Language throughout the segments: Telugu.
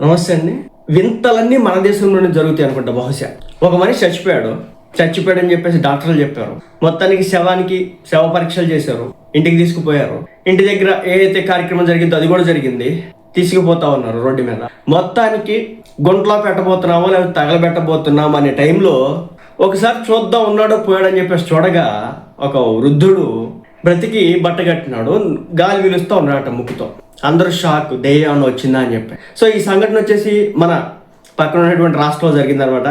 నమస్తే అండి. వింతలన్నీ మన దేశంలోనే జరుగుతాయి అనుకుంటా బహుశా. ఒక మనిషి చచ్చిపోయాడని చెప్పేసి డాక్టర్లు చెప్పారు. మొత్తానికి శవ పరీక్షలు చేశారు, ఇంటికి తీసుకుపోయారు. ఇంటి దగ్గర ఏదైతే కార్యక్రమం జరిగిందో అది కూడా జరిగింది. తీసుకుపోతా ఉన్నారు రోడ్డు మీద. మొత్తానికి గుంట్లో పెట్టబోతున్నామో లేకపోతే తగలబెట్టబోతున్నామో అనే టైంలో ఒకసారి చూద్దాం ఉన్నాడో పోయాడని చెప్పేసి చూడగా ఒక వృద్ధుడు బ్రతికి బట్ట కట్టినాడు, గాలి పీలుస్తూ ఉన్నాడట ముక్కుతో. అందరూ షాక్, దెయ్యం వచ్చిందా అని చెప్పి. సో ఈ సంఘటన వచ్చేసి మన పక్కన ఉన్నటువంటి రాష్ట్రంలో జరిగిందనమాట.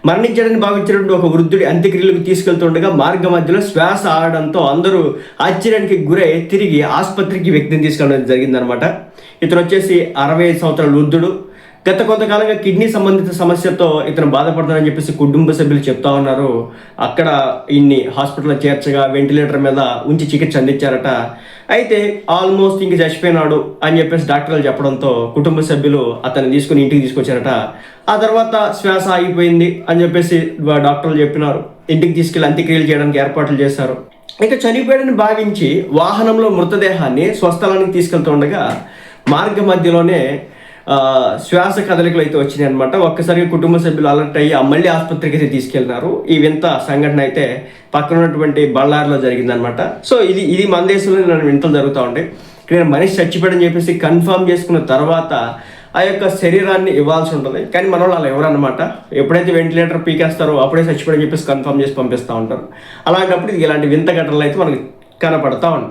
మరణించాడని భావించినటువంటి ఒక వృద్ధుడి అంత్యక్రియలకు తీసుకెళ్తుండగా మార్గ మధ్యలో శ్వాస ఆడడంతో అందరూ ఆశ్చర్యానికి గురై తిరిగి ఆసుపత్రికి వ్యక్తిని తీసుకెళ్ళడం జరిగిందనమాట. ఇతను వచ్చేసి 65 సంవత్సరాల వృద్ధుడు. గత కొంతకాలంగా కిడ్నీ సంబంధిత సమస్యతో ఇతను బాధపడతానని చెప్పేసి కుటుంబ సభ్యులు చెప్తా ఉన్నారు. అక్కడ ఇన్ని హాస్పిటల్లో చేర్చగా వెంటిలేటర్ మీద ఉంచి చికిత్స అందించారట. అయితే ఆల్మోస్ట్ ఇంక చచ్చిపోయినాడు అని చెప్పేసి డాక్టర్లు చెప్పడంతో కుటుంబ సభ్యులు అతన్ని తీసుకుని ఇంటికి తీసుకొచ్చారట. ఆ తర్వాత శ్వాస ఆగిపోయింది అని చెప్పేసి డాక్టర్లు చెప్పినారు. ఇంటికి తీసుకెళ్లి అంత్యక్రియలు చేయడానికి ఏర్పాట్లు చేశారు. ఇక చనిపోయాడని భావించి వాహనంలో మృతదేహాన్ని స్వస్థలానికి తీసుకెళ్తుండగా మార్గ మధ్యలోనే శ్వాస కదలికలు అయితే వచ్చినాయి అనమాట. ఒక్కసారిగా కుటుంబ సభ్యులు అలర్ట్ అయ్యి మళ్ళీ ఆసుపత్రికి అయితే తీసుకెళ్లినారు. ఈ వింత సంఘటన అయితే పక్కన ఉన్నటువంటి బళ్ళారిలో జరిగిందనమాట. సో ఇది మన దేశంలో నన్ను వింతలు జరుగుతూ ఉంటాయి. ఇక్కడ మనిషి చచ్చిపోయాడని చెప్పేసి కన్ఫర్మ్ చేసుకున్న తర్వాత ఆ యొక్క శరీరాన్ని ఇవ్వాల్సి ఉంటుంది. కానీ మన వాళ్ళు అలా ఎవరన్నమాట. ఎప్పుడైతే వెంటిలేటర్ పీకేస్తారో అప్పుడే చచ్చిపోయాడని చెప్పేసి కన్ఫర్మ్ చేసి పంపిస్తూ ఉంటారు. అలాంటప్పుడు ఇలాంటి వింత ఘటనలు అయితే మనకు కనపడతా ఉంటాయి.